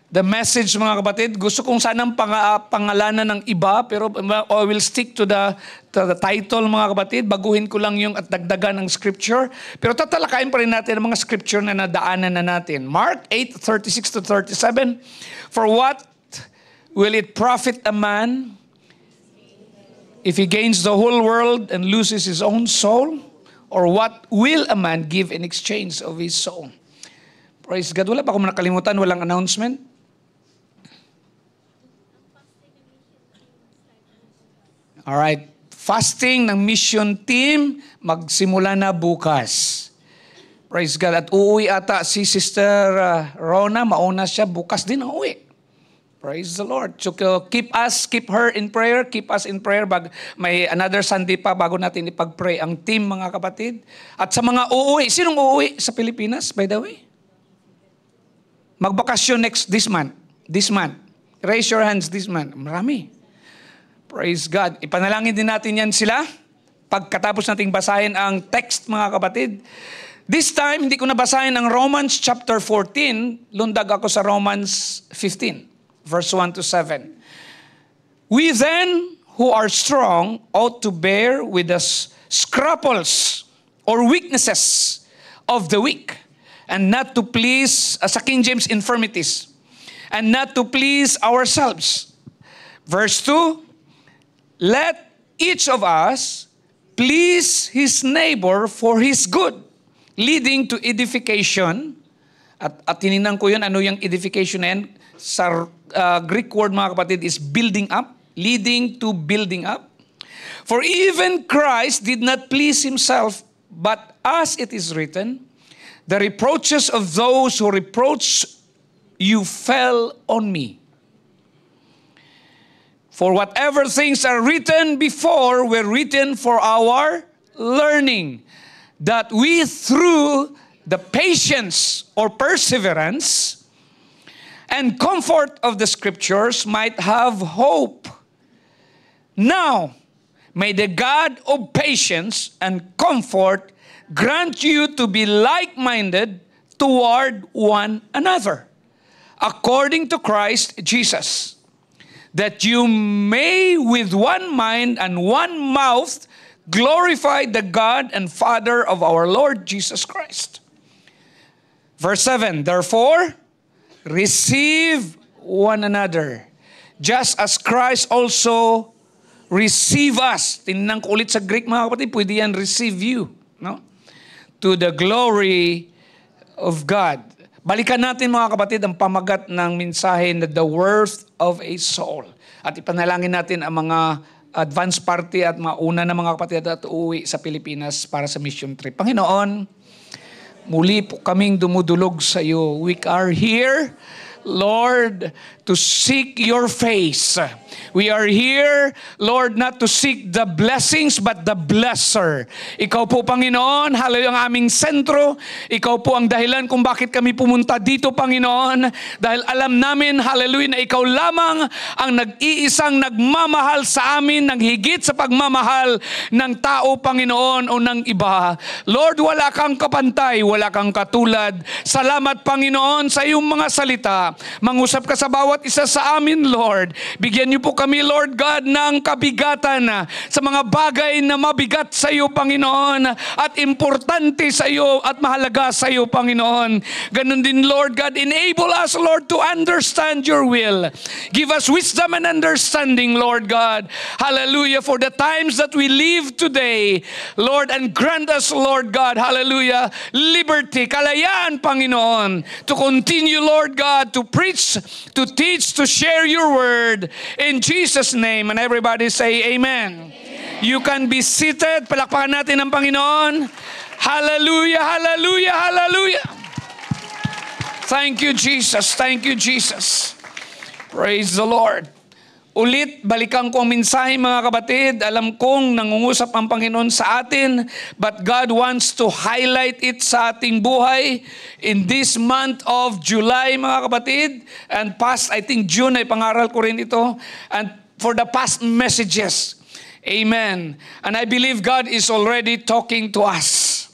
the message, mga kapatid. Gusto kong sanang pangalanan ng iba, pero I will stick to the title, mga kapatid. Baguhin ko lang yung at dagdagan ng scripture. Pero tatalakayin pa rin natin ang mga scripture na nadaanan na natin. Mark 8:36-37. For what will it profit a man if he gains the whole world and loses his own soul? Or what will a man give in exchange of his soul? Praise God. Wala pa akong nakalimutan, walang announcement. Alright. Fasting ng mission team, magsimula na bukas. Praise God. At uuwi ata si Sister Rona, mauna siya, bukas din ang uwi. Praise the Lord. So keep her in prayer, keep us in prayer. May another Sunday pa bago natin ipag-pray ang team, mga kapatid. At sa mga uuwi, sinong uuwi sa Pilipinas, by the way? Magbakasyon this month. Raise your hands this month. Marami. Praise God. Ipanalangin din natin yan sila. Pagkatapos nating basahin ang text, mga kapatid. This time, hindi ko nabasahin ang Romans chapter 14. Lundag ako sa Romans 15, verse 1-7. We then, who are strong, ought to bear with the scruples or weaknesses of the weak, and not to please, sa King James, infirmities, and not to please ourselves. Verse 2, let each of us please his neighbor for his good, leading to edification. At tinignan ko yun, ano yung edification na yan? Sa Greek word, mga kapatid, is building up, leading to building up. For even Christ did not please himself, but as it is written, the reproaches of those who reproach you fell on me. For whatever things are written before were written for our learning, that we through the patience or perseverance and comfort of the scriptures might have hope. Now, may the God of patience and comfort grant you to be like-minded toward one another, according to Christ Jesus, that you may with one mind and one mouth glorify the God and Father of our Lord Jesus Christ. Verse 7, therefore, receive one another, just as Christ also receive us. Tinignan ko ulit sa Greek, mga kapatid, pwede yan receive you, no? To the glory of God. Balikan natin, mga kapatid, ang pamagat ng mensahe na the worth of a soul. At ipanalangin natin ang mga advance party at mauna na mga kapatid at uuwi sa Pilipinas para sa mission trip. Panginoon, muli po kaming dumudulog sa iyo. We are here, Lord, to seek your face. We are here, Lord, not to seek the blessings, but the blesser. Ikaw po, Panginoon, hallelujah, ang aming sentro. Ikaw po ang dahilan kung bakit kami pumunta dito, Panginoon. Dahil alam namin, hallelujah, na ikaw lamang ang nag-iisang nagmamahal sa amin, ng higit sa pagmamahal ng tao, Panginoon, o ng iba. Lord, wala kang kapantay, wala kang katulad. Salamat, Panginoon, sa iyong mga salita. Mangusap ka sa bawat isa sa amin, Lord. Bigyan niyo po kami, Lord God, ng kabigatan sa mga bagay na mabigat sa iyo, Panginoon, at importante sa iyo at mahalaga sa iyo, Panginoon. Ganun din, Lord God, enable us, Lord, to understand your will. Give us wisdom and understanding, Lord God. Hallelujah, for the times that we live today, Lord, and grant us, Lord God, hallelujah, liberty, kalayaan, Panginoon, to continue, Lord God, to preach, to teach, to share your word. In Jesus' name, and everybody say amen. Amen. You can be seated. Palakpakan natin ang Panginoon. Hallelujah, hallelujah, hallelujah. Thank you, Jesus. Thank you, Jesus. Praise the Lord. Ulit, balikan ko ang mensahe, mga kapatid. Alam kong nangungusap ang Panginoon sa atin, but God wants to highlight it sa ating buhay in this month of July, mga kapatid. And past, I think June, ay pangaral ko rin ito. And for the past messages. Amen. And I believe God is already talking to us.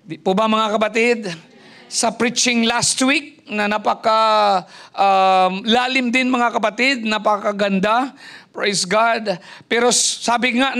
Di po ba, mga kapatid? sa preaching last week na napaka lalim din mga kapatid, napakaganda. Praise God. Pero sabi nga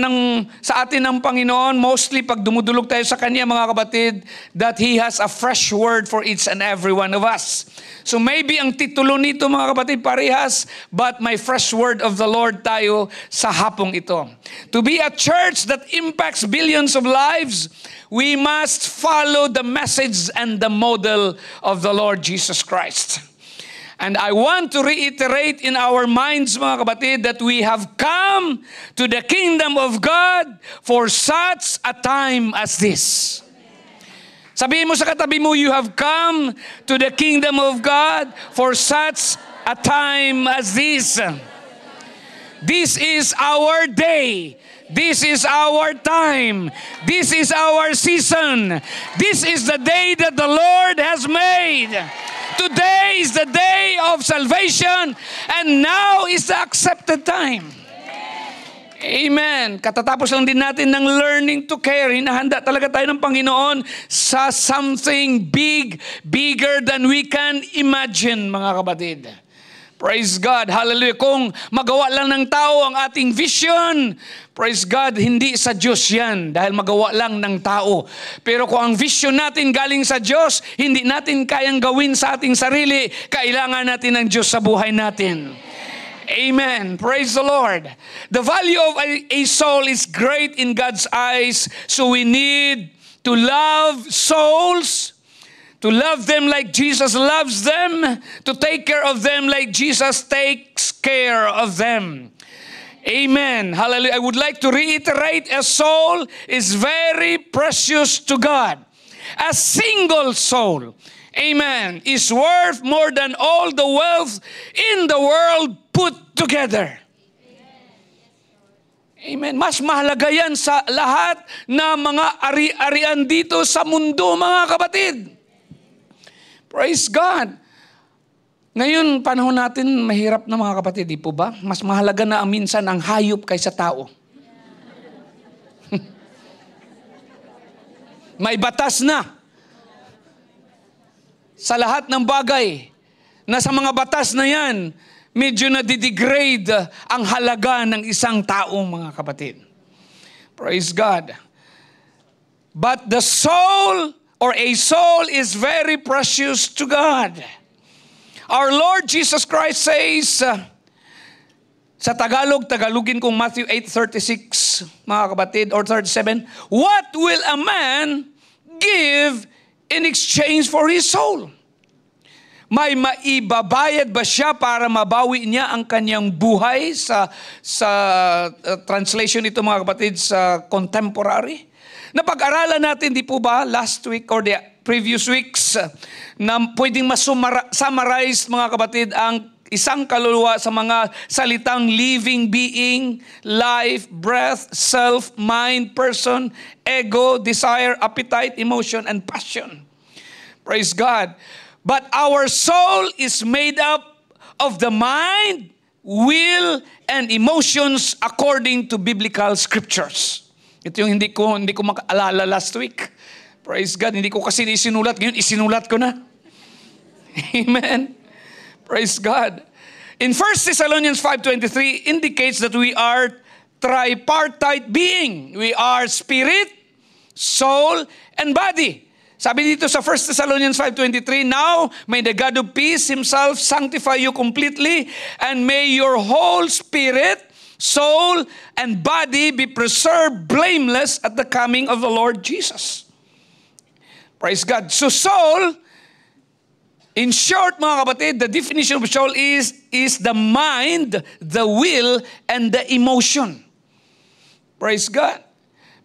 sa atin ng Panginoon, mostly pag dumudulog tayo sa Kanya mga kapatid, that He has a fresh word for each and every one of us. So maybe ang titulo nito mga kapatid parehas, but may fresh word of the Lord tayo sa hapong ito. To be a church that impacts billions of lives, we must follow the message and the model of the Lord Jesus Christ. And I want to reiterate in our minds, mga kapatid, that we have come to the kingdom of God for such a time as this. Sabihin mo sa katabi mo, you have come to the kingdom of God for such a time as this. This is our day. This is our time. This is our season. This is the day that the Lord has made. Today is the day of salvation, and now is the accepted time. Amen. Katatapos lang din natin ng learning to care. Hinahanda talaga tayo ng Panginoon sa something big, bigger than we can imagine, mga kapatid. Praise God. Hallelujah. Kung magawa lang ng tao ang ating vision, praise God, hindi sa Diyos yan dahil magawa lang ng tao. Pero kung ang vision natin galing sa Diyos, hindi natin kayang gawin sa ating sarili, kailangan natin ng Diyos sa buhay natin. Amen. Praise the Lord. The value of a soul is great in God's eyes, so we need to love souls, to love them like Jesus loves them, to take care of them like Jesus takes care of them. Amen. Hallelujah. I would like to reiterate, a soul is very precious to God. A single soul, amen, is worth more than all the wealth in the world put together. Amen. Mas mahalaga yan sa lahat na mga ari-arian dito sa mundo, mga kapatid. Praise God. Ngayon, panahon natin, mahirap na mga kapatid, di po ba? Mas mahalaga na minsan ang hayop kaysa tao. May batas na sa lahat ng bagay na sa mga batas na yan, medyo na-degrade ang halaga ng isang taong mga kapatid. Praise God. But the soul or a soul is very precious to God. Our Lord Jesus Christ says, sa Tagalogin kong Matthew 8:36, mga kapatid, or 37, what will a man give in exchange for his soul? May maibabayad ba siya para mabawi niya ang kanyang buhay? Sa translation ito mga kapatid sa contemporary. Napag-aralan natin, di po ba, last week or the previous weeks, na pwedeng summarize mga kapatid ang isang kaluluwa sa mga salitang living being, life, breath, self, mind, person, ego, desire, appetite, emotion, and passion. Praise God. But our soul is made up of the mind, will, and emotions according to biblical scriptures. Ito yung hindi ko makaalala last week. Praise God. Hindi ko kasi isinulat. Ngayon, isinulat ko na. Amen. Praise God. In 1 Thessalonians 5:23 indicates that we are tripartite being. We are spirit, soul, and body. Sabi dito sa 1 Thessalonians 5:23, now may the God of peace himself sanctify you completely, and may your whole spirit, soul, and body be preserved blameless at the coming of the Lord Jesus. Praise God. So soul, in short mga kapatid, the definition of soul is the mind, the will, and the emotion. Praise God.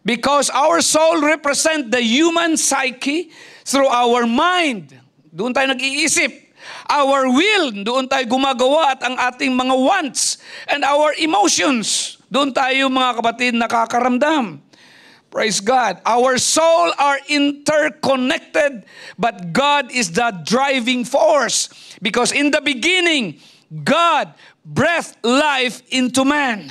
Because our soul represents the human psyche through our mind. Doon tayo nag-iisip. Our will, doon tayo gumagawa at ang ating mga wants. And our emotions, doon tayo mga kapatid nakakaramdam. Praise God. Our soul are interconnected, but God is the driving force. Because in the beginning, God breathed life into man.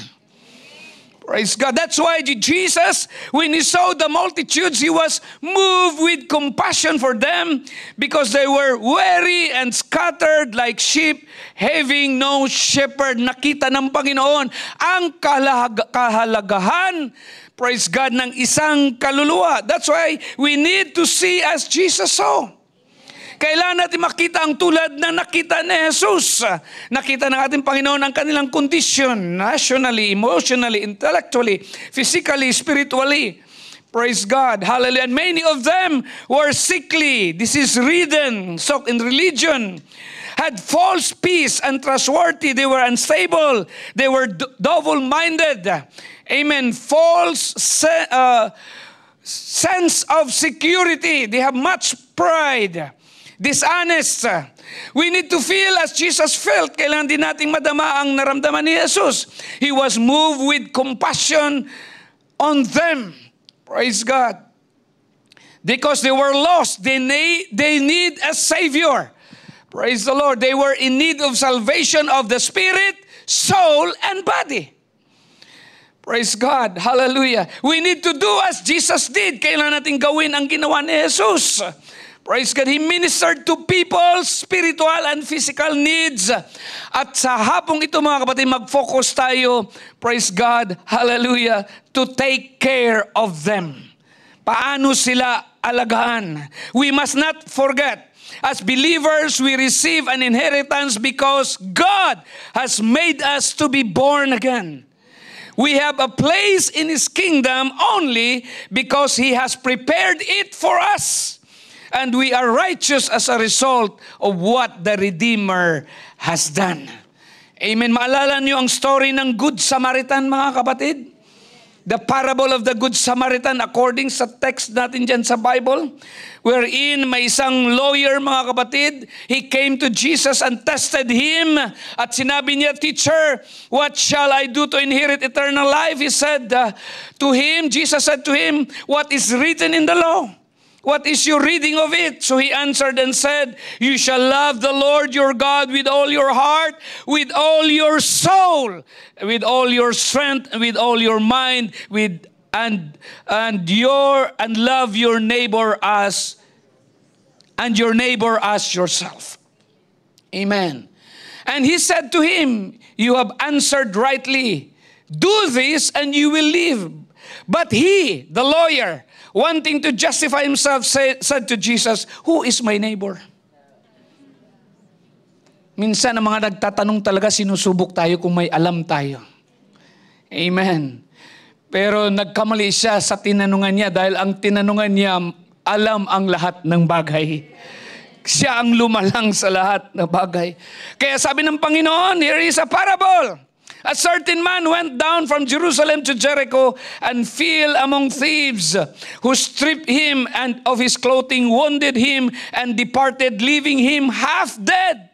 Praise God. That's why Jesus, when he saw the multitudes, he was moved with compassion for them because they were weary and scattered like sheep having no shepherd. Nakita ng Panginoon ang kahalagahan, praise God, ng isang kaluluwa. That's why we need to see as Jesus saw. Kailangan natin makita ang tulad na nakita ni Jesus. Nakita ng ating Panginoon ang kanilang condition, nationally, emotionally, intellectually, physically, spiritually. Praise God. Hallelujah. And many of them were sickly, disease-ridden, soaked in religion, had false peace, untrustworthy. They were unstable. They were double-minded. Amen. False sense of security. They have much pride. Dishonest. We need to feel as Jesus felt. Kailangan din nating madama ang naramdaman ni Jesus. He was moved with compassion on them. Praise God. Because they were lost. They need a Savior. Praise the Lord. They were in need of salvation of the spirit, soul, and body. Praise God. Hallelujah. We need to do as Jesus did. Kailangan natin gawin ang ginawa ni Jesus. Praise God. He ministered to people's spiritual and physical needs. At sa hapong ito mga kapatid, mag-focus tayo, praise God, hallelujah, to take care of them. Paano sila alagaan? We must not forget, as believers, we receive an inheritance because God has made us to be born again. We have a place in His kingdom only because He has prepared it for us. And we are righteous as a result of what the Redeemer has done. Amen. Maalala niyo ang story ng Good Samaritan, mga kapatid? The parable of the Good Samaritan according sa text natin dyan sa Bible, wherein may isang lawyer, mga kapatid, he came to Jesus and tested Him. At sinabi niya, Teacher, what shall I do to inherit eternal life? He said to him, Jesus said to him, what is written in the law? What is your reading of it? So he answered and said, you shall love the Lord your God with all your heart, with all your soul, with all your strength, with all your mind, and love your neighbor as yourself. Amen. And he said to him, you have answered rightly. Do this and you will live. But he, the lawyer, wanting to justify himself, said to Jesus, who is my neighbor? Minsan ang mga nagtatanong talaga, sinusubok tayo kung may alam tayo. Amen. Pero nagkamali siya sa tinanungan niya dahil ang tinanungan niya, alam ang lahat ng bagay. Siya ang lumalang sa lahat ng bagay. Kaya sabi ng Panginoon, here is a parable. A certain man went down from Jerusalem to Jericho and fell among thieves, who stripped him and of his clothing, wounded him, and departed, leaving him half dead.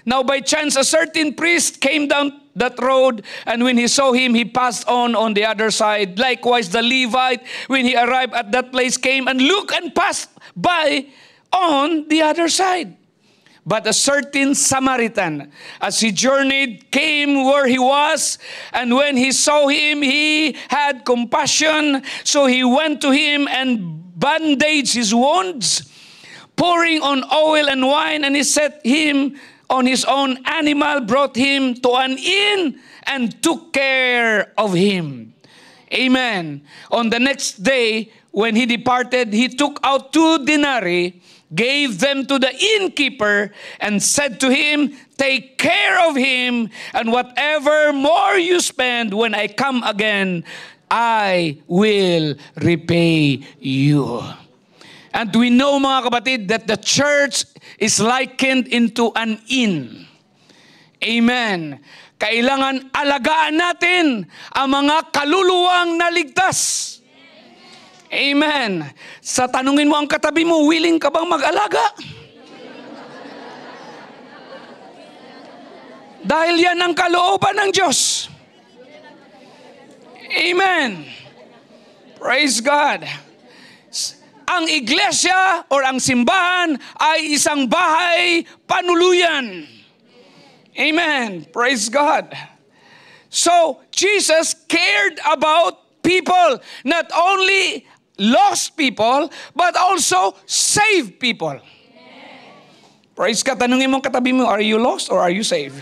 Now by chance a certain priest came down that road, and when he saw him, he passed on the other side. Likewise the Levite, when he arrived at that place, came and looked and passed by on the other side. But a certain Samaritan, as he journeyed, came where he was, and when he saw him, he had compassion. So he went to him and bandaged his wounds, pouring on oil and wine, and he set him on his own animal, brought him to an inn, and took care of him. Amen. On the next day, when he departed, he took out 2 denarii, gave them to the innkeeper, and said to him, take care of him, and whatever more you spend, when I come again, I will repay you. And we know, mga kapatid, that the church is likened into an inn. Amen. Kailangan alagaan natin ang mga kaluluwang naligtas. Amen. Sa tanungin mo ang katabi mo, willing ka bang mag-alaga? Dahil yan ang kalooban ng Diyos. Amen. Praise God. Ang iglesia or ang simbahan ay isang bahay panuluyan. Amen. Praise God. So, Jesus cared about people, not only lost people, but also saved people. Praise God. Tanungin mo katabi mo, are you lost or are you saved?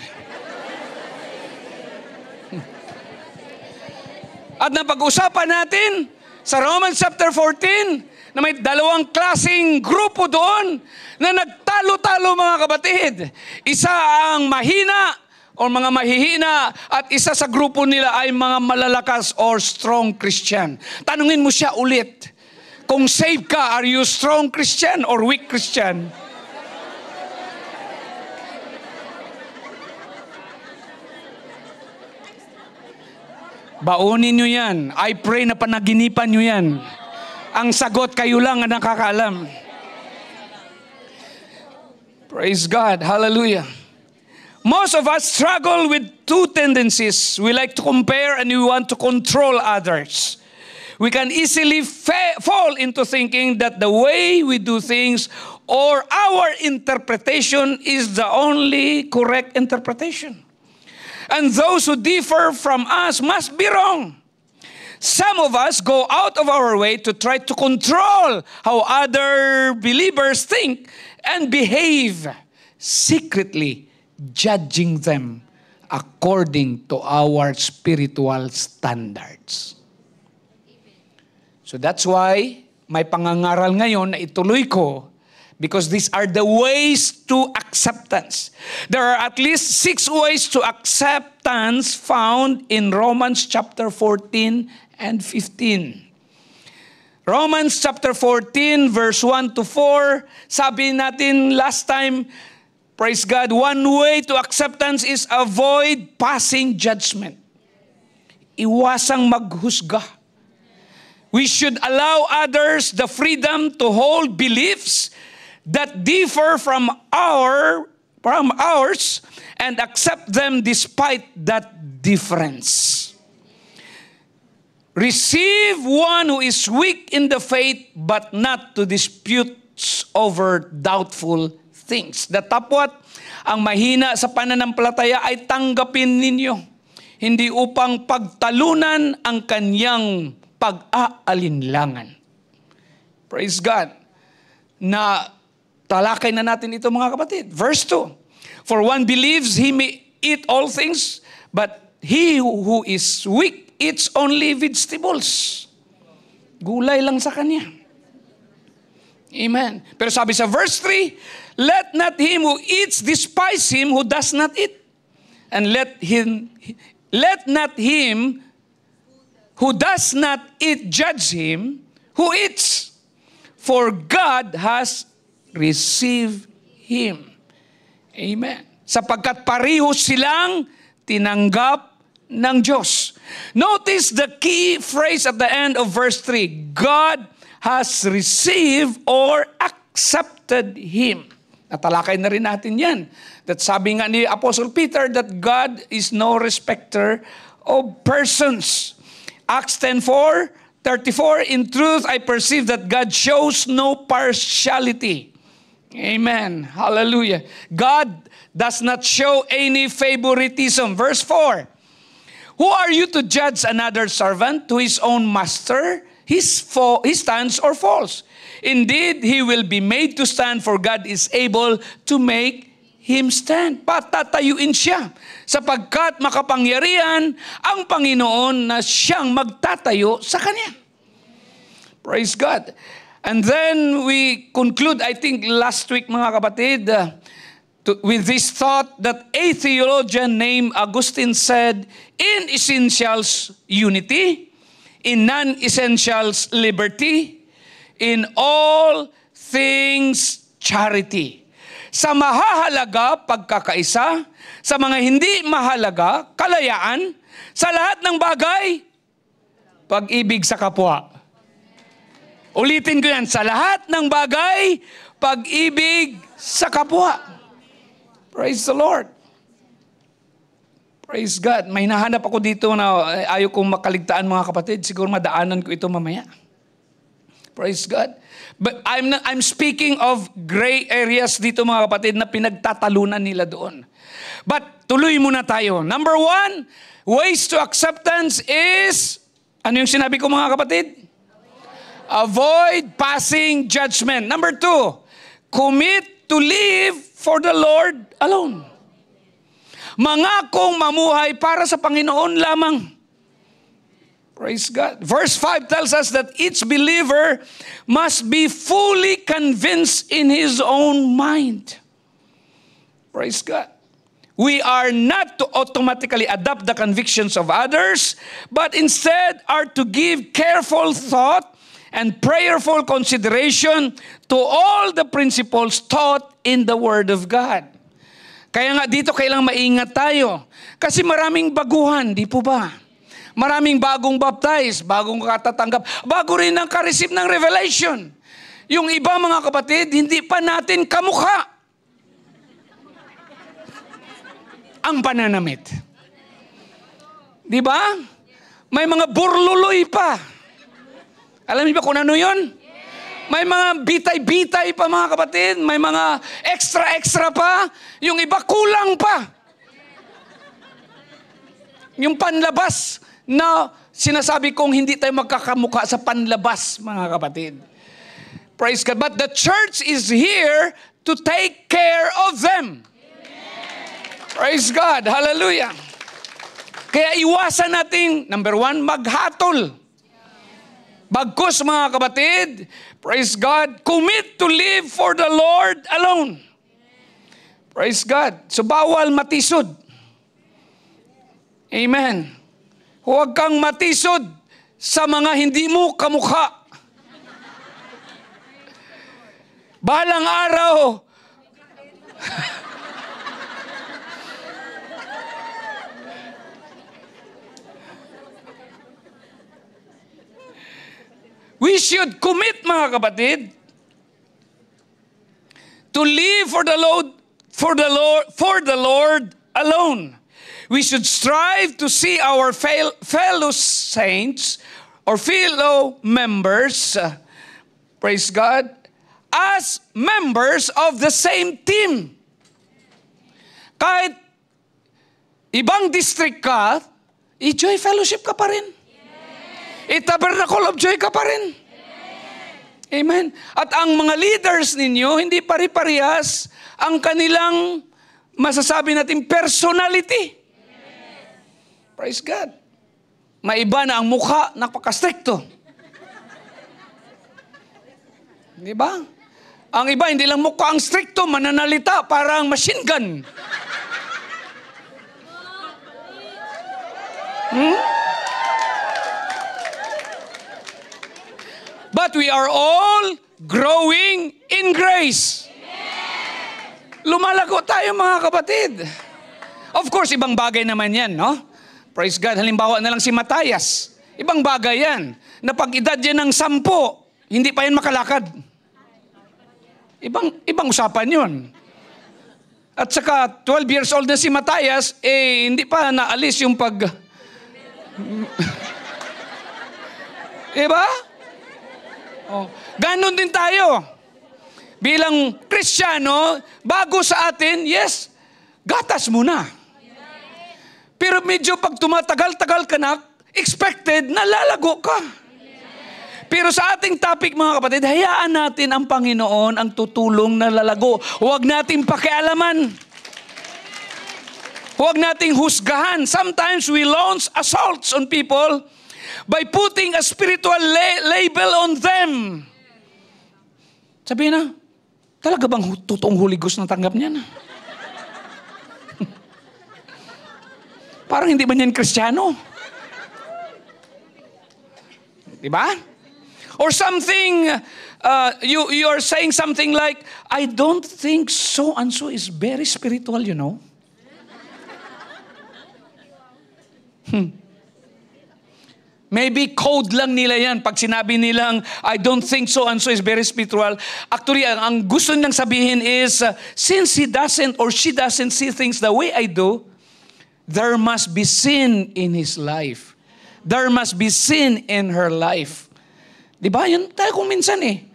At napag-usapan natin sa Romans chapter 14 na may dalawang klaseng grupo doon na nagtalo-talo mga kapatid. Isa ang mahina o mga mahihina at isa sa grupo nila ay mga malalakas or strong Christian. Tanungin mo siya ulit. Kung saved ka, are you strong Christian or weak Christian? Baunin nyo yan. I pray na panaginipan nyo yan. Ang sagot, kayo lang ang nakakaalam. Praise God. Hallelujah. Most of us struggle with two tendencies. We like to compare and we want to control others. We can easily fall into thinking that the way we do things or our interpretation is the only correct interpretation. And those who differ from us must be wrong. Some of us go out of our way to try to control how other believers think and behave, secretly judging them according to our spiritual standards. So that's why may pangangaral ngayon na ituloy ko, because these are the ways to acceptance. There are at least 6 ways to acceptance found in Romans chapter 14 and 15. Romans chapter 14 verse 1 to 4, sabi natin last time, praise God, one way to acceptance is avoid passing judgment. Iwasang maghusga. We should allow others the freedom to hold beliefs that differ from ours and accept them despite that difference. Receive one who is weak in the faith but not to disputes over doubtful things. The top what? Ang mahina sa pananampalataya ay tanggapin ninyo, hindi upang pagtalunan ang kanyang pag-aalinlangan. Praise God. Na talakay na natin ito mga kapatid. Verse 2. For one believes he may eat all things, but he who is weak eats only vegetables. Gulay lang sa kanya. Amen. Pero sabi sa verse 3, let not him who eats despise him who does not eat. And let not him who does not eat judge him who eats. For God has receive him. Amen. Sapagkat pareho silang tinanggap ng Diyos. Notice the key phrase at the end of verse 3. God has received or accepted him. Natalakay na rin natin yan. That sabi nga ni Apostle Peter that God is no respecter of persons. Acts 10:34, in truth I perceive that God shows no partiality. Amen. Hallelujah. God does not show any favoritism. Verse 4. Who are you to judge another servant to his own master? His stands or falls. Indeed, he will be made to stand, for God is able to make him stand. Patatayuin siya, sapagkat makapangyarihan ang Panginoon na siyang magtatayo sa kanya. Praise God. And then we conclude, I think last week mga kapatid, with this thought that a theologian named Augustine said, in essentials, unity; in non-essentials, liberty; in all things, charity. Sa mahahalaga, pagkakaisa; sa mga hindi mahalaga, kalayaan; sa lahat ng bagay, pag-ibig sa kapwa. Ulitin ko yan, sa lahat ng bagay, pag-ibig sa kapwa. Praise the Lord. Praise God. May nahanap ako dito na ayaw kong makaligtaan mga kapatid. Siguro madaanan ko ito mamaya. Praise God. But I'm speaking of gray areas dito mga kapatid na pinagtatalunan nila doon. But Tuloy muna tayo. Number 1, ways to acceptance is, ano yung sinabi ko mga kapatid? Avoid passing judgment. Number 2, commit to live for the Lord alone. Mangakong mamuhay para sa Panginoon lamang. Praise God. Verse 5 tells us that each believer must be fully convinced in his own mind. Praise God. We are not to automatically adopt the convictions of others, but instead are to give careful thought and prayerful consideration to all the principles taught in the Word of God. Kaya nga dito kailangang maingat tayo. Kasi maraming baguhan, di po ba? Maraming bagong baptize, bagong katatanggap, bago rin ang ka-receive ng revelation. Yung iba mga kapatid, hindi pa natin kamukha ang pananamit. Di ba? May mga burluloy pa. Alam niyo ba kung ano yun? May mga bitay-bitay pa mga kapatid. May mga extra-extra pa. Yung iba kulang pa. Yung panlabas na sinasabi kong hindi tayo magkakamukha sa panlabas mga kapatid. Praise God. But the church is here to take care of them. Praise God. Hallelujah. Kaya iwasan natin, number 1, maghatol. Bagkus mga kapatid, praise God, commit to live for the Lord alone. Praise God. So bawal matisod. Amen. Huwag kang matisod sa mga hindi mo kamukha. Balang araw, we should commit, mga kapatid, to live for the Lord alone. We should strive to see our fellow saints or fellow members, praise God, as members of the same team. Kahit ibang district ka, i-Joy Fellowship ka pa rin. Tabernacle of Joy ka pa rin. Amen. At ang mga leaders ninyo, hindi pari-parihas ang kanilang masasabi natin personality. Praise God. Maiba na ang mukha, napaka-stricto. Di ba? Ang iba, hindi lang mukha ang stricto, mananalita, parang machine gun. But we are all growing in grace. Lumalago tayo mga kapatid. Of course, ibang bagay naman yan, no? Praise God. Halimbawa na lang si Matayas. Ibang bagay yan. Na pag edad yan ng 10, hindi pa yan makalakad. Ibang usapan yun. At saka 12 years old na si Matayas, hindi pa naalis yung pag... Diba? Oh, ganon din tayo. Bilang Kristiyano, bago sa atin, yes, gatas muna. Pero medyo pag tumatagal-tagal ka na, expected na lalago ka. Pero sa ating topic mga kapatid, hayaan natin ang Panginoon ang tutulong na lalago. Huwag nating pakialaman. Huwag nating husgahan. Sometimes we launch assaults on people by putting a spiritual label on them. Sabihin na, talaga bang totoong Holy Ghost na tanggap niyan? Parang hindi ba niyan Kristiyano? Diba? Or something, you are saying something like, I don't think so and so is very spiritual, you know. Maybe code lang nila yan. Pag sinabi nilang, I don't think so and so is very spiritual. Actually, ang gusto nilang sabihin is, since he doesn't or she doesn't see things the way I do, there must be sin in his life. There must be sin in her life. Diba? Yan tayo kung minsan eh.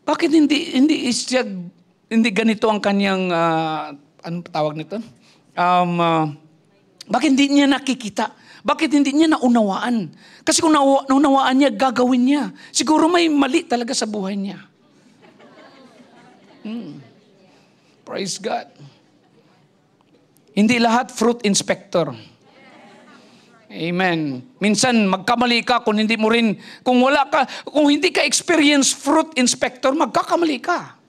Bakit hindi ganito ang kanyang, anong tawag nito? bakit hindi niya nakikita? Bakit hindi niya naunawaan? Kasi kung naunawaan niya, gagawin niya. Siguro may mali talaga sa buhay niya. Praise God. Hindi lahat fruit inspector. Amen. Minsan magkamali ka kung hindi mo rin, kung hindi ka experienced fruit inspector, magkakamali ka.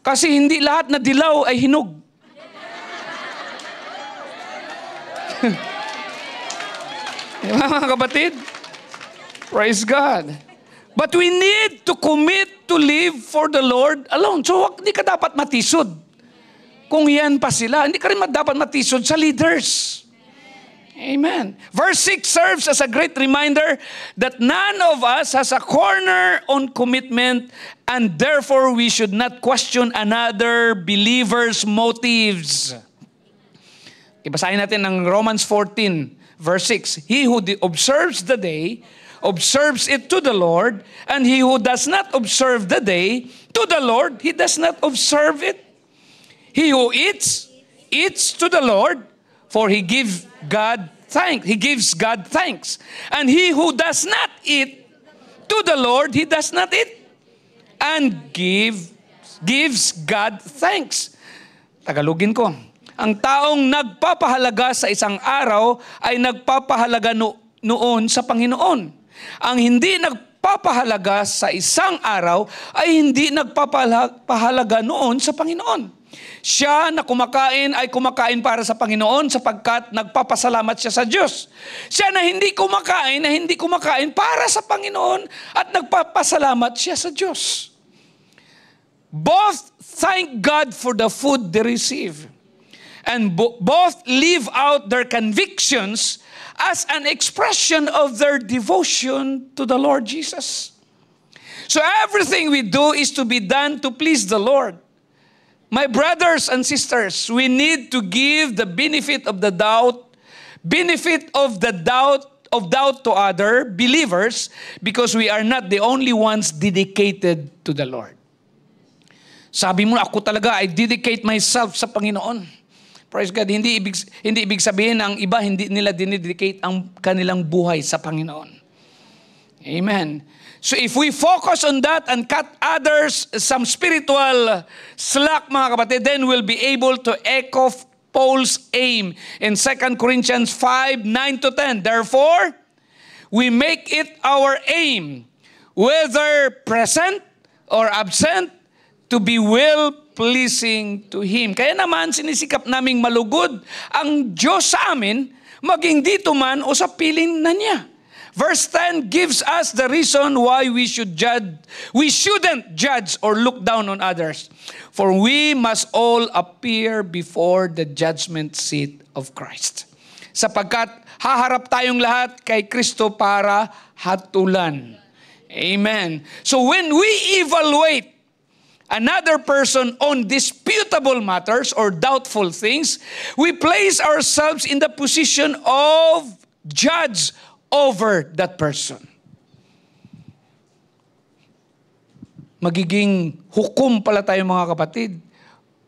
Kasi hindi lahat na dilaw ay hinog. Mga kapatid, praise God. But we need to commit to live for the Lord alone. So, hindi ka dapat matisod. Kung yan pa sila, hindi ka rin dapat matisod sa leaders. Amen. Verse 6 serves as a great reminder that none of us has a corner on commitment, and therefore we should not question another believer's motives. Ibasahin natin ang Romans 14. Verse 6, he who observes the day, observes it to the Lord, and he who does not observe the day to the Lord, he does not observe it. He who eats, eats to the Lord, for he gives God thanks. He gives God thanks. And he who does not eat to the Lord, he does not eat, and gives God thanks. Tagalogin ko. Ang taong nagpapahalaga sa isang araw ay nagpapahalaga noon sa Panginoon. Ang hindi nagpapahalaga sa isang araw ay hindi nagpapahalaga noon sa Panginoon. Siya na kumakain ay kumakain para sa Panginoon sapagkat nagpapasalamat siya sa Diyos. Siya na hindi kumakain para sa Panginoon at nagpapasalamat siya sa Diyos. Both thank God for the food they receive. And both live out their convictions as an expression of their devotion to the Lord Jesus. So everything we do is to be done to please the Lord. My brothers and sisters, we need to give the benefit of doubt to other believers because we are not the only ones dedicated to the Lord. Sabi mo, ako talaga, I dedicate myself sa Panginoon. Praise God. Hindi ibig sabihin ang iba hindi nila dinedicate ang kanilang buhay sa Panginoon. Amen. So if we focus on that and cut others some spiritual slack, mga kapatid, then we'll be able to echo Paul's aim in 2 Corinthians 5:9-10. Therefore, we make it our aim, whether present or absent, to be well-pleasing to Him. Kaya naman, sinisikap naming malugod ang Diyos sa amin, maging dito man o sa piling na niya. Verse 10 gives us the reason why we shouldn't judge or look down on others. For we must all appear before the judgment seat of Christ. Sapagkat haharap tayong lahat kay Kristo para hatulan. Amen. So when we evaluate another person on disputable matters or doubtful things, we place ourselves in the position of judge over that person. Magiging hukom pala tayo, mga kapatid.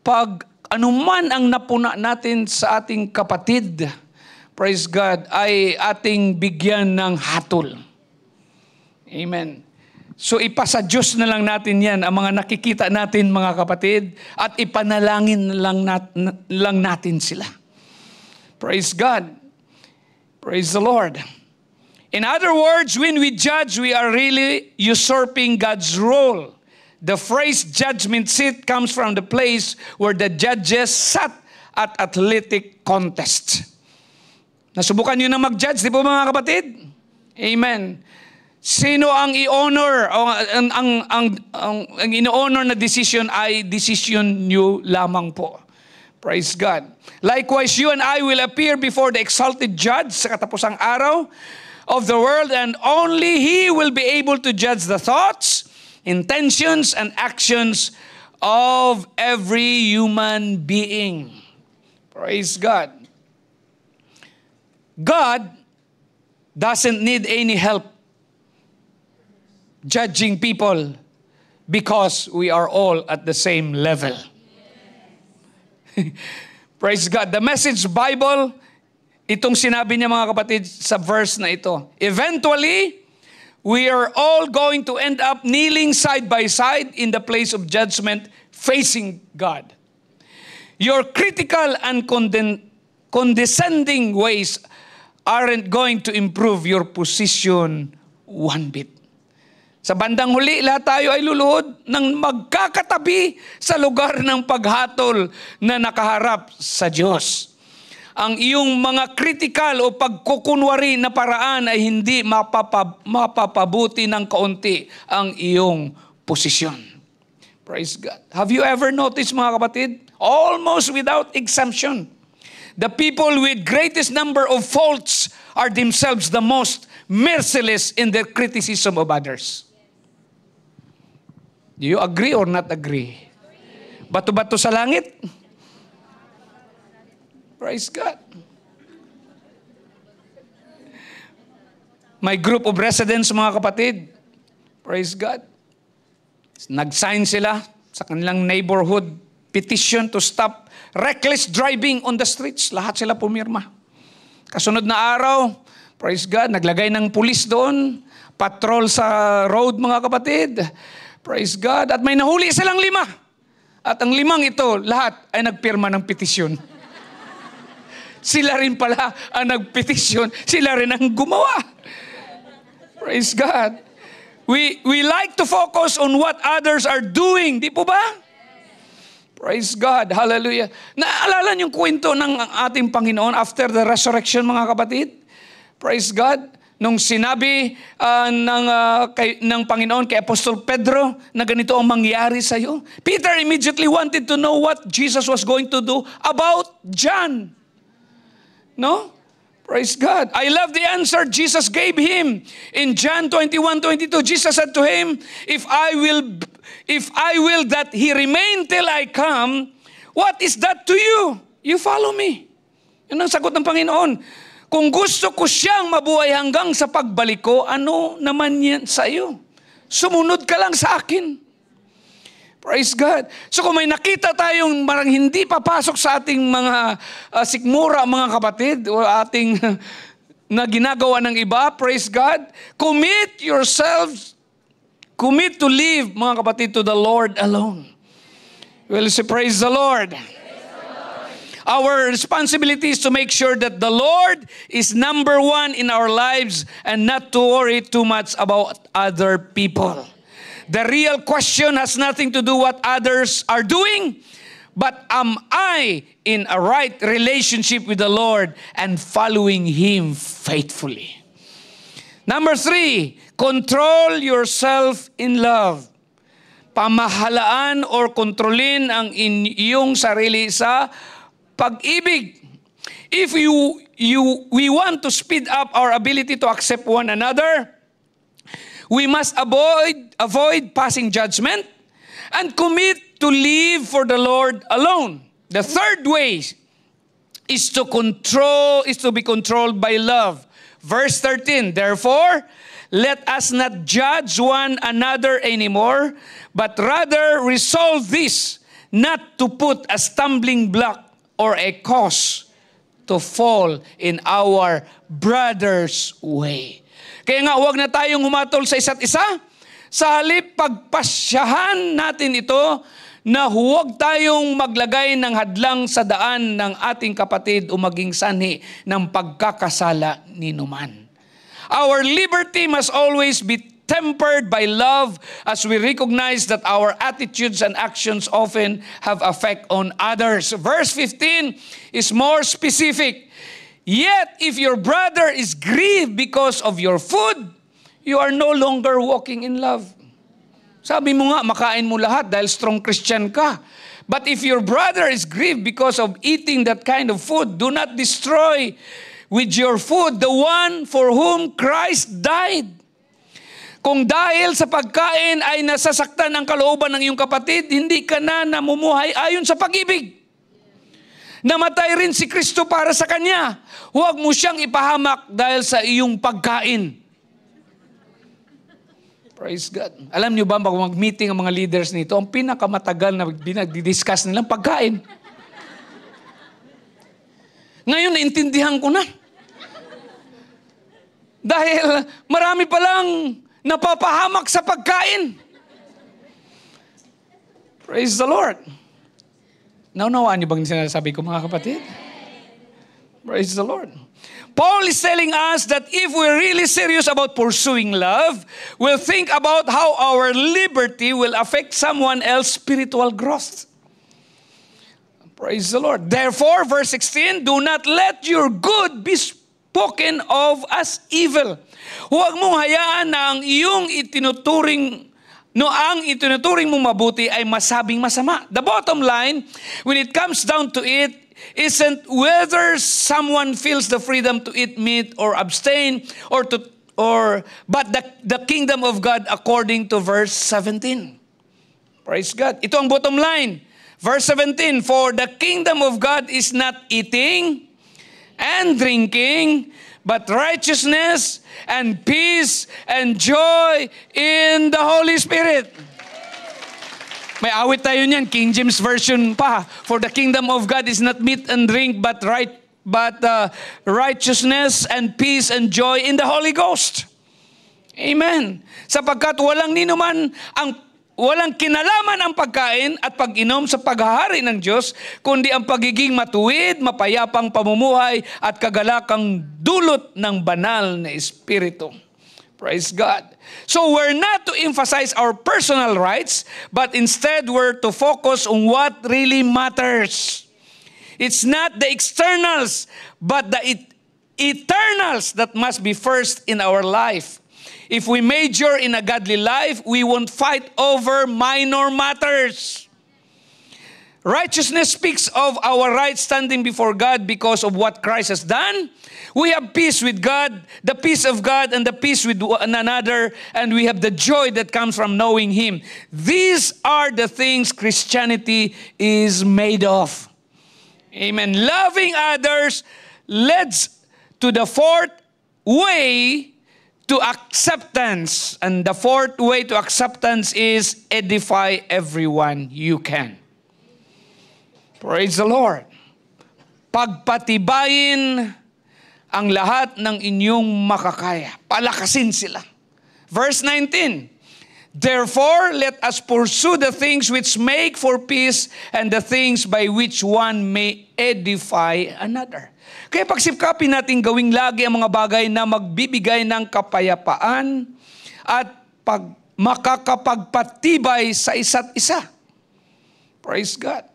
Pag anuman ang napuna natin sa ating kapatid, praise God, ay ating bigyan ng hatol. Amen. So ipasa Diyos na lang natin yan, ang mga nakikita natin, mga kapatid, at ipanalangin lang natin sila. Praise God. Praise the Lord. In other words, when we judge, we are really usurping God's role. The phrase judgment seat comes from the place where the judges sat at athletic contest. Nasubukan nyo na mag-judge, di po, mga kapatid? Amen. Sino ang i-honor? Ang in-honor na decision ay decision nyo lamang po. Praise God. Likewise, you and I will appear before the exalted judge sa katapusang araw of the world, and only He will be able to judge the thoughts, intentions, and actions of every human being. Praise God. God doesn't need any help judging people because we are all at the same level. Praise God. The Message Bible, itong sinabi niya mga kapatid sa verse na ito. Eventually, we are all going to end up kneeling side by side in the place of judgment facing God. Your critical and condescending ways aren't going to improve your position one bit. Sa bandang huli, lahat tayo ay luluhod ng magkakatabi sa lugar ng paghatol na nakaharap sa Diyos. Ang iyong mga critical o pagkukunwari na paraan ay hindi mapapabuti ng kaunti ang iyong posisyon. Praise God. Have you ever noticed, mga kapatid? Almost without exemption, the people with greatest number of faults are themselves the most merciless in their criticism of others. Do you agree or not agree? Bato-bato sa langit? Praise God. My group of residents, mga kapatid, praise God, nag-sign sila sa kanilang neighborhood petition to stop reckless driving on the streets. Lahat sila pumirma. Kasunod na araw, praise God, naglagay ng pulis doon, patrol sa road, mga kapatid. Praise God. At may nahuli silang 5. At ang 5 ito, lahat ay nagpirma ng petisyon. Sila rin pala ang nagpetisyon. Sila rin ang gumawa. Praise God. We like to focus on what others are doing. Di po ba? Praise God. Hallelujah. Naalala niyo yung kwento ng ating Panginoon after the resurrection, mga kapatid? Praise God. Nung sinabi ng Panginoon kay Apostol Pedro na ganito ang mangyari sa iyo, Peter immediately wanted to know what Jesus was going to do about John. No? Praise God. I love the answer Jesus gave him. In John 21:22, Jesus said to him, If I will that he remain till I come, what is that to you? You follow me. Yun ang sagot ng Panginoon. Kung gusto ko siyang mabuhay hanggang sa pagbalik ko, ano naman yan sa iyo? Sumunod ka lang sa akin. Praise God. So kung may nakita tayong marang hindi papasok sa ating mga sikmura, mga kapatid, o ating na ginagawa ng iba, praise God, commit to live, mga kapatid, to the Lord alone. We'll say, praise the Lord. Our responsibility is to make sure that the Lord is number one in our lives and not to worry too much about other people. The real question has nothing to do what others are doing, but am I in a right relationship with the Lord and following Him faithfully? Number 3, control yourself in love. Pamahalaan or kontrolin ang iyong sarili sa pag-ibig. If we want to speed up our ability to accept one another, we must avoid passing judgment and commit to live for the Lord alone. The third way is to be controlled by love. Verse 13, therefore, let us not judge one another anymore, but rather resolve this, not to put a stumbling block or a cause to fall in our brother's way. Kaya nga, huwag na tayong humatol sa isa't isa. Sa halip, pagpasyahan natin ito na huwag tayong maglagay ng hadlang sa daan ng ating kapatid o maging sanhi ng pagkakasala ni numan. Our liberty must always be tempered by love as we recognize that our attitudes and actions often have effect on others. Verse 15 is more specific. Yet, if your brother is grieved because of your food, you are no longer walking in love. Sabi mo nga, makain mo lahat dahil strong Christian ka. But if your brother is grieved because of eating that kind of food, do not destroy with your food the one for whom Christ died. Kung dahil sa pagkain ay nasasaktan ang kalooban ng iyong kapatid, hindi ka na namumuhay ayon sa pag-ibig. Namatay rin si Kristo para sa kanya. Huwag mo siyang ipahamak dahil sa iyong pagkain. Praise God. Alam niyo ba, pag mag-meeting ang mga leaders nito, ang pinakamatagal na dinidiscuss nilang pagkain. Ngayon, naintindihan ko na. Dahil marami palang napapahamak sa pagkain. Praise the Lord. Naunawaan niyo bang sinasabi ko, mga kapatid? Praise the Lord. Paul is telling us that if we're really serious about pursuing love, we'll think about how our liberty will affect someone else's spiritual growth. Praise the Lord. Therefore, verse 16, do not let your good be spoken of as evil. Huwag mong hayaan na ang iyong itinuturing mong mabuti ay masabing masama. The bottom line, when it comes down to it, isn't whether someone feels the freedom to eat meat or abstain but the kingdom of God according to verse 17. Praise God. Ito ang bottom line. Verse 17, for the kingdom of God is not eating and drinking, but righteousness and peace and joy in the Holy Spirit. May awit tayo niyan, King James Version pa. For the kingdom of God is not meat and drink, but righteousness and peace and joy in the Holy Ghost. Amen. Sapagkat walang kinalaman ang pagkain at pag-inom sa paghahari ng Diyos, kundi ang pagiging matuwid, mapayapang pamumuhay at kagalakang dulot ng banal na Espiritu. Praise God. So we're not to emphasize our personal rights, but instead we're to focus on what really matters. It's not the externals, but the eternals that must be first in our life. If we major in a godly life, we won't fight over minor matters. Righteousness speaks of our right standing before God because of what Christ has done. We have peace with God, the peace of God, and the peace with one another, and we have the joy that comes from knowing Him. These are the things Christianity is made of. Amen. Loving others leads to the fourth way to acceptance. And the fourth way to acceptance is edify everyone you can. Praise the Lord. Pagpatibayin ang lahat ng inyong makakaya. Palakasin sila. Verse 19, therefore, let us pursue the things which make for peace and the things by which one may edify another. Kaya pagsipkapin natin gawing lagi ang mga bagay na magbibigay ng kapayapaan at makakapagpatibay sa isa't isa. Praise God.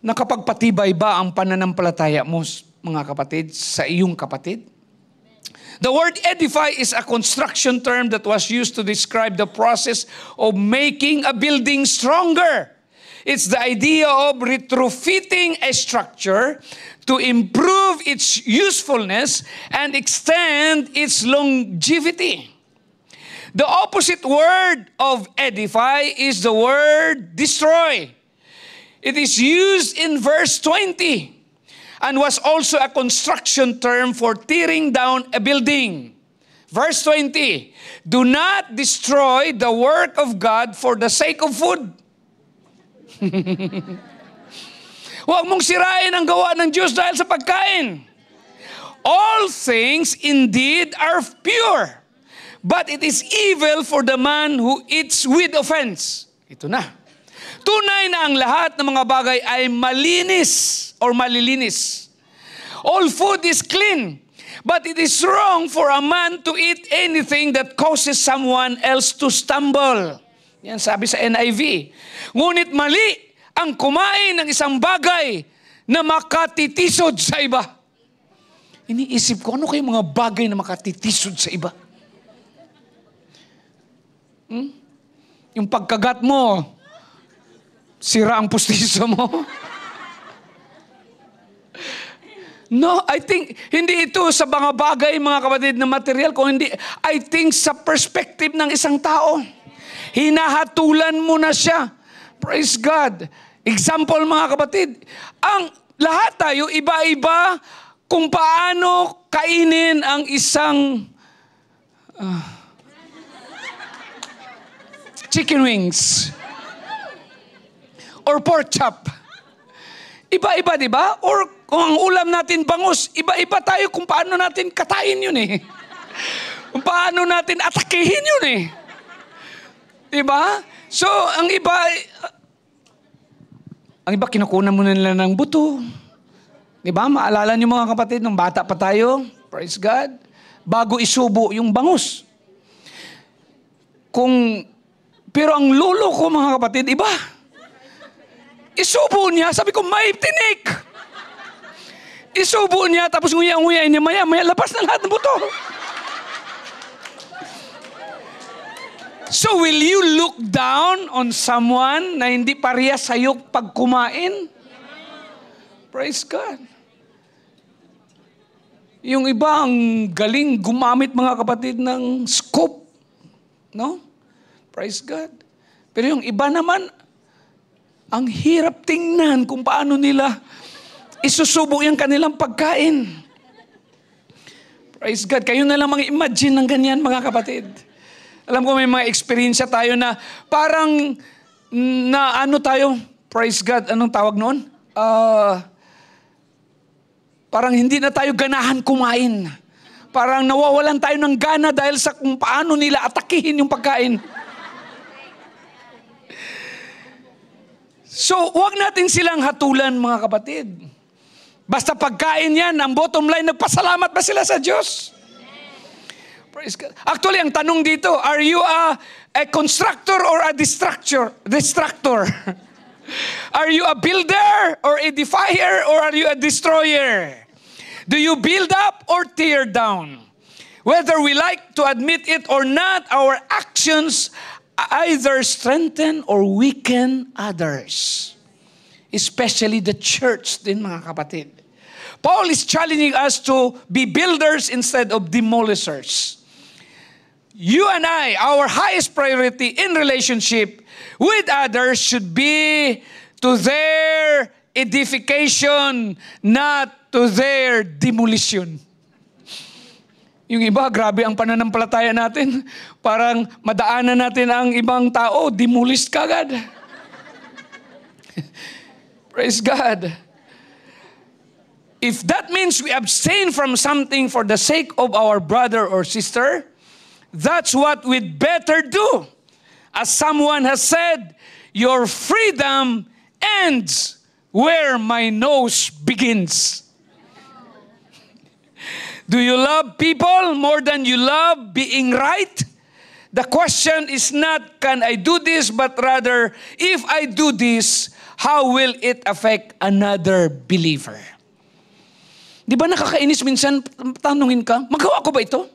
Nakapagpatibay ba ang pananampalataya mo, mga kapatid, sa iyong kapatid? The word edify is a construction term that was used to describe the process of making a building stronger. It's the idea of retrofitting a structure to improve its usefulness and extend its longevity. The opposite word of edify is the word destroy. It is used in verse 20 and was also a construction term for tearing down a building. Verse 20, do not destroy the work of God for the sake of food. Huwag mong sirain ang gawa ng Diyos dahil sa pagkain. All things indeed are pure, but it is evil for the man who eats with offense. Ito na. Tunay na ang lahat ng mga bagay ay malinis or malilinis. All food is clean, but it is wrong for a man to eat anything that causes someone else to stumble. Yan sabi sa NIV. Ngunit mali ang kumain ng isang bagay na makatitisod sa iba. Iniisip ko, ano kayo mga bagay na makatitisod sa iba? Yung pagkagat mo, sira ang pustiso mo. No, I think, hindi ito sa mga bagay, mga kapatid, na material, kung hindi, I think sa perspective ng isang tao. Hinahatulan mo na siya. Praise God. Example, mga kapatid, ang lahat tayo, iba-iba kung paano kainin ang isang chicken wings or pork chop. Iba-iba, di ba? Or Kung ang ulam natin bangus, iba-iba tayo kung paano natin katain yun eh. Kung paano natin atakihin yun eh. Diba? So, ang iba kinukunan mo nila ng buto. Diba? Maalala niyo mga kapatid, nung bata pa tayo, praise God, bago isubo yung bangus. Pero ang lolo ko mga kapatid, iba. Isubo niya, sabi ko, may tinik. Isubo niya, tapos nguyang-nguyay niya, maya, labas na lahat ng buto. So will you look down on someone na hindi parehas sa'yo pag kumain? Praise God. Yung iba ang galing gumamit mga kapatid ng scoop. No? Praise God. Pero yung iba naman, ang hirap tingnan kung paano nila isusubo yung kanilang pagkain. Praise God. Kayo na lang mag-imagine ng ganyan mga kapatid. Alam ko may mga experience tayo na parang praise God, anong tawag noon? Parang hindi na tayo ganahan kumain. Parang nawawalan tayo ng gana dahil sa kung paano nila atakihin yung pagkain. So, huwag natin silang hatulan mga kapatid. Basta pagkain yan, ang bottom line, nagpasalamat ba sila sa Diyos? Praise God. Actually, ang tanong dito, are you a constructor or a distractor? Are you a builder or edifier or are you a destroyer? Do you build up or tear down? Whether we like to admit it or not, our actions either strengthen or weaken others. Especially the church din mga kapatid. Paul is challenging us to be builders instead of demolishers. You and I, our highest priority in relationship with others should be to their edification, not to their demolition. Yung iba, grabe ang pananampalataya natin. Parang madaanan natin ang ibang tao, demolish kagad. Praise God. If that means we abstain from something for the sake of our brother or sister, that's what we'd better do. As someone has said, your freedom ends where my nose begins. Do you love people more than you love being right? The question is not, can I do this? But rather, if I do this, how will it affect another believer? Di ba nakakainis minsan, tanungin ka, magawa ko ba ito?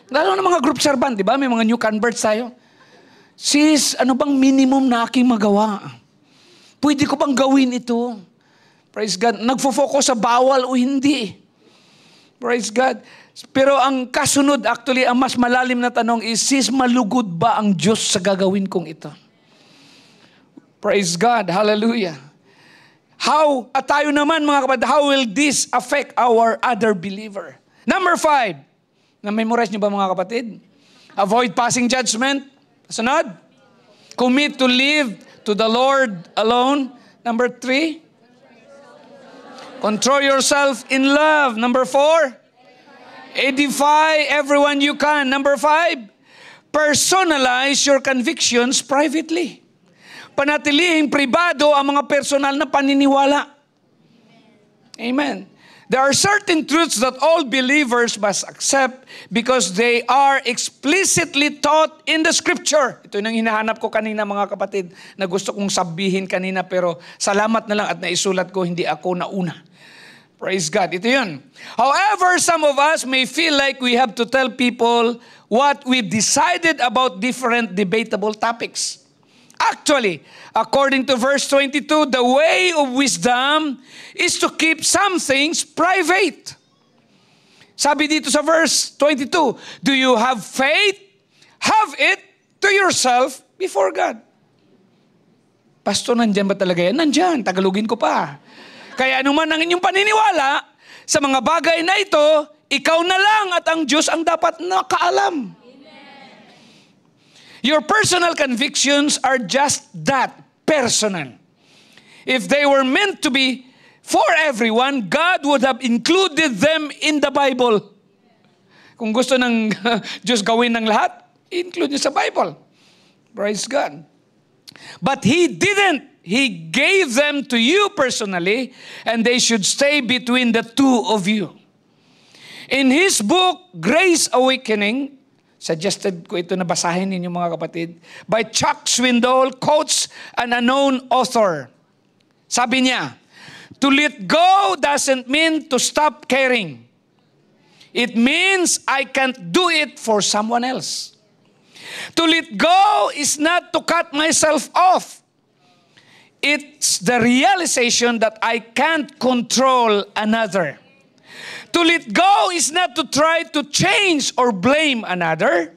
Lalo na mga group servant, di ba? May mga new converts tayo. Sis, ano bang minimum na aking magawa? Pwede ko bang gawin ito? Praise God. Nagfo-focus sa bawal o hindi? Praise God. Pero ang kasunod, actually, ang mas malalim na tanong is, sis, malugod ba ang Diyos sa gagawin kong ito? Praise God. Hallelujah. At tayo naman, mga kapatid, how will this affect our other believer? Number 5. Na-memorize niyo ba mga kapatid? Avoid passing judgment. Sunod. Commit to live to the Lord alone. Number 3. Control yourself in love. Number 4. Edify everyone you can. Number 5. Personalize your convictions privately. Panatilihing pribado ang mga personal na paniniwala. Amen. There are certain truths that all believers must accept because they are explicitly taught in the Scripture. Ito yung hinahanap ko kanina mga kapatid na gusto kong sabihin kanina pero salamat na lang at naisulat ko, hindi ako nauna. Praise God. Ito yun. However, some of us may feel like we have to tell people what we've decided about different debatable topics. Actually, according to verse 22, the way of wisdom is to keep some things private. Sabi dito sa verse 22, do you have faith? Have it to yourself before God. Pastor, nandyan ba talaga yan? Nandyan, tagalogin ko pa. Kaya anuman ang inyong paniniwala sa mga bagay na ito, ikaw na lang at ang Diyos ang dapat nakaalam. Your personal convictions are just that, personal. If they were meant to be for everyone, God would have included them in the Bible. Kung gusto ng Diyos gawin ng lahat, include nyo sa Bible. Praise God. But He didn't. He gave them to you personally, and they should stay between the two of you. In his book, Grace Awakening, suggested ko ito na basahin ninyo mga kapatid, by Chuck Swindoll, quotes an unknown author. Sabi niya, to let go doesn't mean to stop caring. It means I can't do it for someone else. To let go is not to cut myself off. It's the realization that I can't control another. To let go is not to try to change or blame another.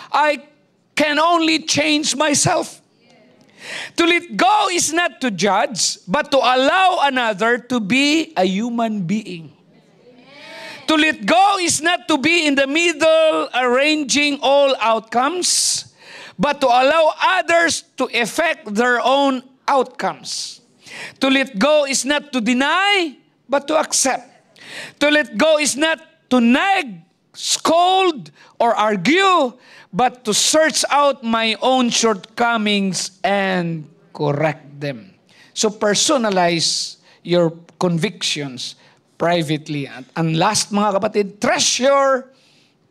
I can only change myself. To let go is not to judge, but to allow another to be a human being. To let go is not to be in the middle arranging all outcomes, but to allow others to effect their own outcomes. To let go is not to deny, but to accept. To let go is not to nag, scold, or argue, but to search out my own shortcomings and correct them. So personalize your convictions privately. And last, mga kapatid, treasure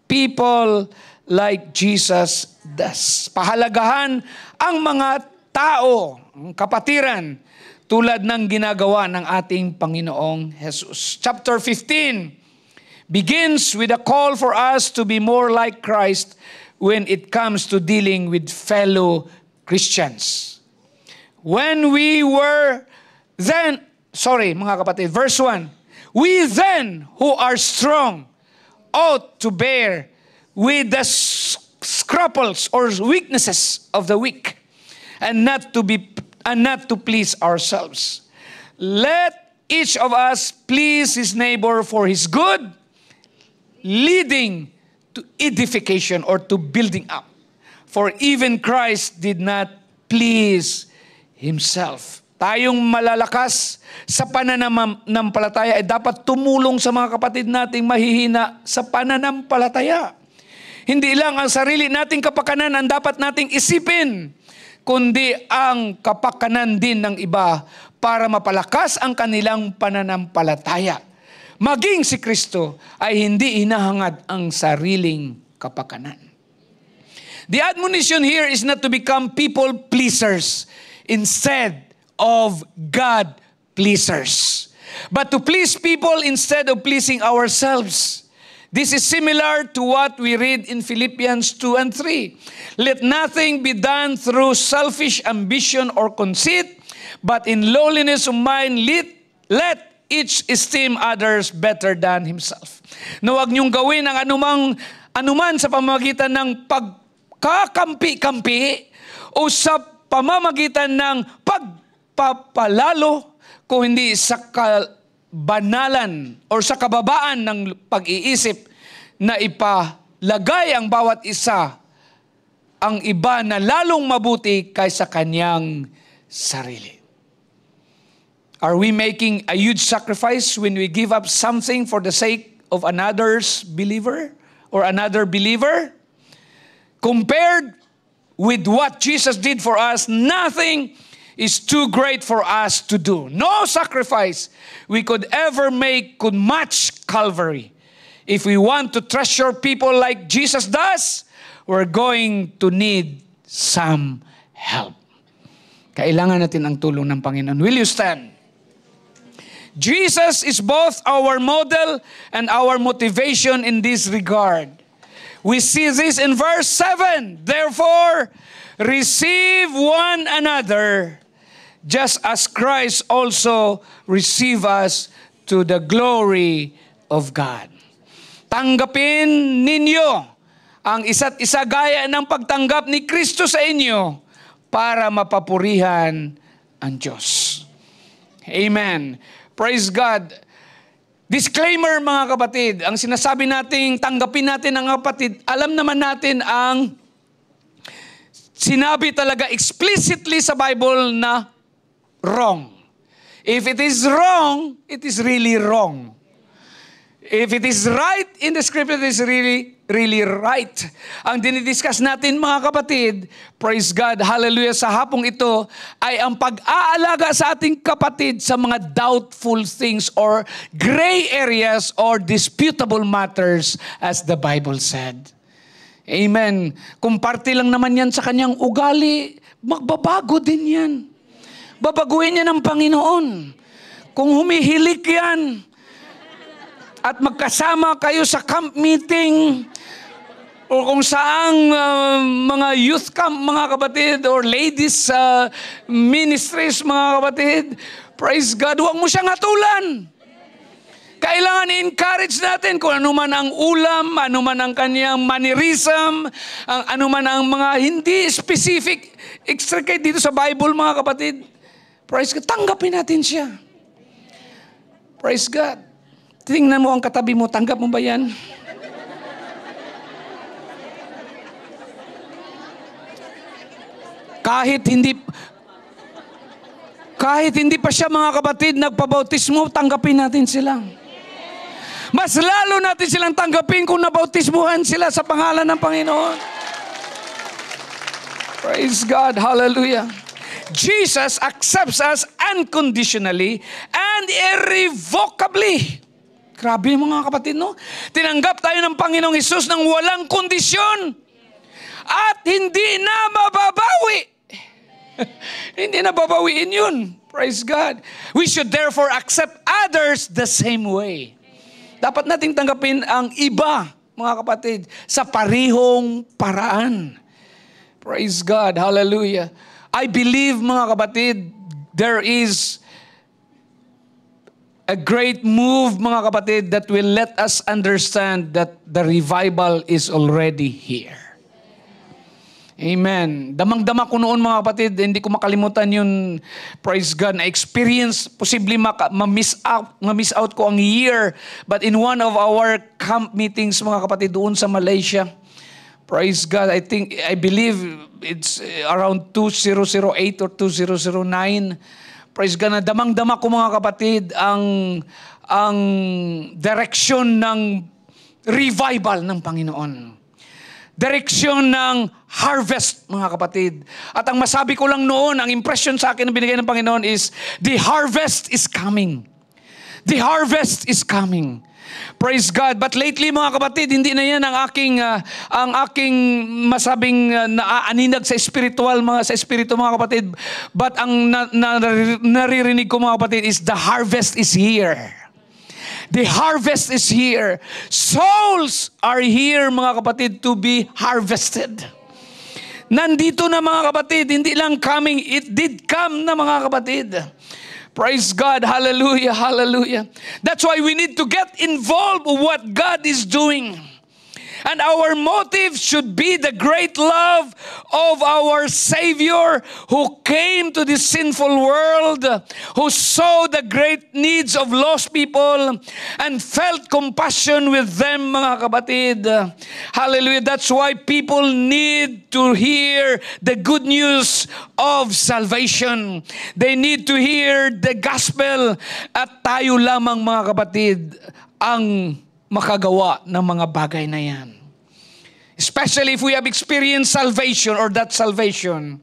people like Jesus does. Pahalagahan ang mga tao, ang kapatiran, tulad ng ginagawa ng ating Panginoong Jesus. Chapter 15 begins with a call for us to be more like Christ when it comes to dealing with fellow Christians. When we were then, mga kapatid, verse 1, we then who are strong ought to bear with the scruples or weaknesses of the weak, and not to please ourselves. Let each of us please his neighbor for his good, leading to edification or to building up. For even Christ did not please himself. Tayong malalakas sa pananampalataya ay dapat tumulong sa mga kapatid nating mahihina sa pananampalataya. Hindi lang ang sarili nating kapakanan ang dapat nating isipin, kundi ang kapakanan din ng iba para mapalakas ang kanilang pananampalataya. Maging si Kristo ay hindi hinahangad ang sariling kapakanan. The admonition here is not to become people pleasers instead of God pleasers, but to please people instead of pleasing ourselves. This is similar to what we read in Philippians 2 and 3. Let nothing be done through selfish ambition or conceit, but in lowliness of mind, let each esteem others better than himself. Na huwag niyong gawin ang anuman sa pamamagitan ng pagkakampi-kampi o sa pamamagitan ng pagpapalalo, kung hindi sa banalan o sa kababaan ng pag-iisip na ipalagay ang bawat isa ang iba na lalong mabuti kaysa kanyang sarili. Are we making a huge sacrifice when we give up something for the sake of another's believer or another believer? Compared with what Jesus did for us, nothing is too great for us to do. No sacrifice we could ever make could match Calvary. If we want to treasure people like Jesus does, we're going to need some help. Kailangan natin ang tulong ng Panginoon. Will you stand? Jesus is both our model and our motivation in this regard. We see this in verse 7. Therefore, receive one another, just as Christ also received us to the glory of God. Tanggapin ninyo ang isa't isa gaya ng pagtanggap ni Kristo sa inyo para mapapurihan ang Diyos. Amen. Praise God. Disclaimer mga kapatid, ang sinasabi nating tanggapin natin ang kapatid, alam naman natin ang sinabi talaga explicitly sa Bible na wrong. If it is wrong, it is really wrong. If it is right in the scripture, it is really, really right. Ang dinidiscuss natin mga kapatid, praise God, hallelujah, sa hapong ito, ay ang pag-aalaga sa ating kapatid sa mga doubtful things or gray areas or disputable matters as the Bible said. Amen. Kung parte lang naman yan sa kanyang ugali, magbabago din yan. Babaguhin niya ng Panginoon. Kung humihilik yan, at magkasama kayo sa camp meeting o kung saang mga youth camp mga kapatid or ladies ministries mga kapatid, praise God, huwag mo siyang hatulan. Kailangan i-encourage natin kung ano man ang ulam, ano man ang kanyang mannerism, ano man ang mga hindi specific, extricate dito sa Bible mga kapatid. Praise God, tanggapin natin siya. Praise God. Tingnan mo ang katabi mo, tanggap mo ba yan? Kahit hindi pa siya mga kapatid nagpabautismo, tanggapin natin sila. Mas lalo natin silang tanggapin kung nabautismuhan sila sa pangalan ng Panginoon. Praise God, hallelujah. Jesus accepts us unconditionally and irrevocably. Grabe mga kapatid, no? Tinanggap tayo ng Panginoong Hesus ng walang kondisyon at hindi na mababawi. Hindi na babawiin yun. Praise God. We should therefore accept others the same way. Dapat nating tanggapin ang iba, mga kapatid, sa parihong paraan. Praise God. Hallelujah. I believe, mga kapatid, there is a great move, mga kapatid, that will let us understand that the revival is already here. Amen. Damang-dama ko noon, mga kapatid, hindi ko makalimutan yun, praise God, na experience, posibleng ma-miss out ko ang year, but in one of our camp meetings, mga kapatid, doon sa Malaysia, praise God, I believe it's around 2008 or 2009, praise God, na damang-dama ko mga kapatid ang direksyon ng revival ng Panginoon. Direksyon ng harvest, mga kapatid. At ang masabi ko lang noon, ang impression sa akin na binigay ng Panginoon is, the harvest is coming. The harvest is coming. Praise God. But lately mga kapatid, hindi na yan ang aking masabing naaaninag sa spiritual, sa espiritu mga kapatid. But ang naririnig ko mga kapatid is the harvest is here. The harvest is here. Souls are here mga kapatid to be harvested. Nandito na mga kapatid, hindi lang coming, it did come na mga kapatid. Praise God. Hallelujah. Hallelujah. That's why we need to get involved with what God is doing. And our motive should be the great love of our Savior who came to this sinful world, who saw the great needs of lost people and felt compassion with them, mga kapatid. Hallelujah. That's why people need to hear the good news of salvation. They need to hear the gospel. At tayo lamang, mga kapatid, ang makagawa ng mga bagay na yan. Especially if we have experienced salvation or that salvation,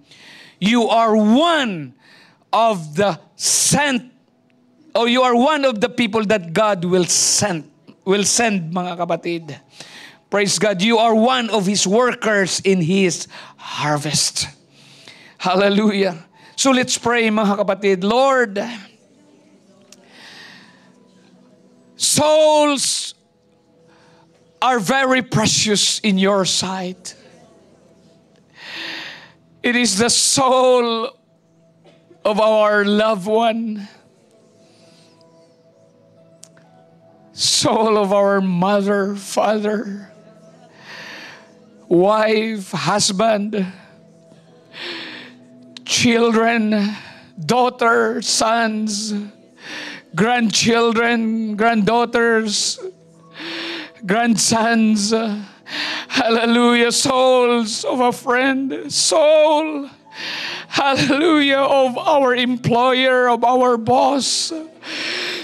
you are one of the sent, or you are one of the people that God will send, mga kapatid. Praise God. You are one of His workers in His harvest. Hallelujah. So let's pray, mga kapatid. Lord, souls are very precious in your sight. It is the soul of our loved one, soul of our mother, father, wife, husband, children, daughter, sons, grandchildren, granddaughters, grandsons, hallelujah, souls of a friend, soul, hallelujah, of our employer, of our boss,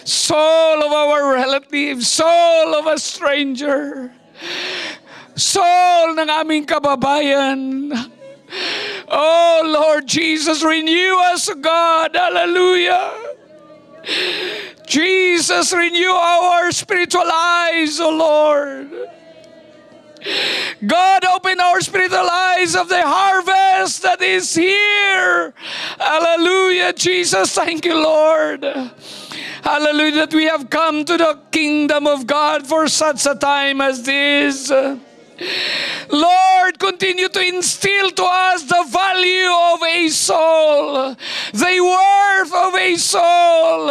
soul of our relative, soul of a stranger, soul ng aming kababayan. Oh Lord Jesus, renew us, God. Hallelujah. Jesus, renew our spiritual eyes, O Lord. God, open our spiritual eyes of the harvest that is here. Hallelujah. Jesus, thank you, Lord. Hallelujah, that we have come to the kingdom of God for such a time as this. Lord, continue to instill to us the value of a soul, the worth of a soul,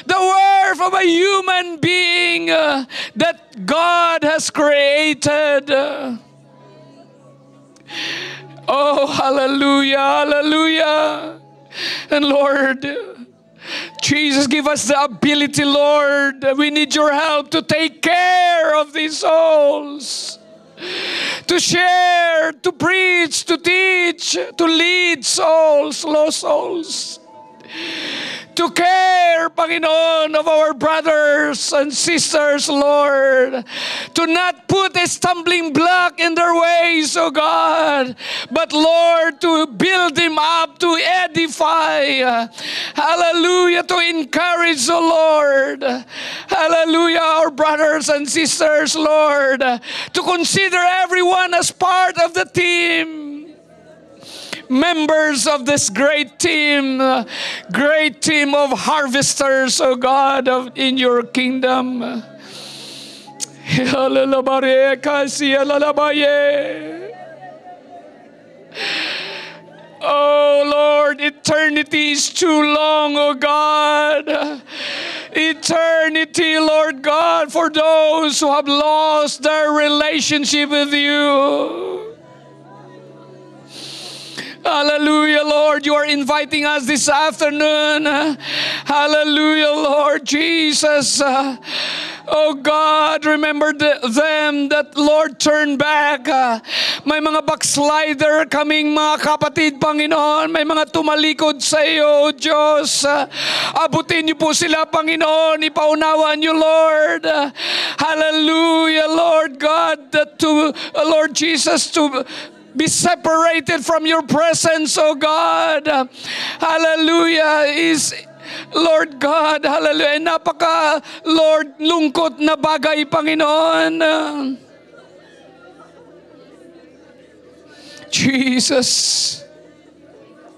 the worth of a human being that God has created. Oh, hallelujah, hallelujah. And Lord, Jesus, give us the ability, Lord. We need your help to take care of these souls, to share, to preach, to teach, to lead souls, lost souls, to care, Panginoon, of our brothers and sisters, Lord, to not put a stumbling block in their ways, oh God, but Lord, to build them up, to edify, hallelujah, to encourage, oh Lord, hallelujah, our brothers and sisters, Lord, to consider everyone as part of the team, members of this great team of harvesters, oh God, in your kingdom. Oh Lord, eternity is too long, oh God. Eternity, Lord God, for those who have lost their relationship with you. Hallelujah, Lord, you are inviting us this afternoon. Hallelujah, Lord Jesus. Oh God, remember them that, Lord, turn back. May mga backslider kaming mga kapatid, Panginoon. May mga tumalikod sa iyo, Diyos. Abutin niyo po sila, Panginoon. Ipaunawan niyo, Lord. Hallelujah, Lord God, that to, Lord Jesus, to be separated from your presence, oh God. Hallelujah, is, Lord God, hallelujah, napaka, Lord, lungkot na bagay, Panginoon. Jesus,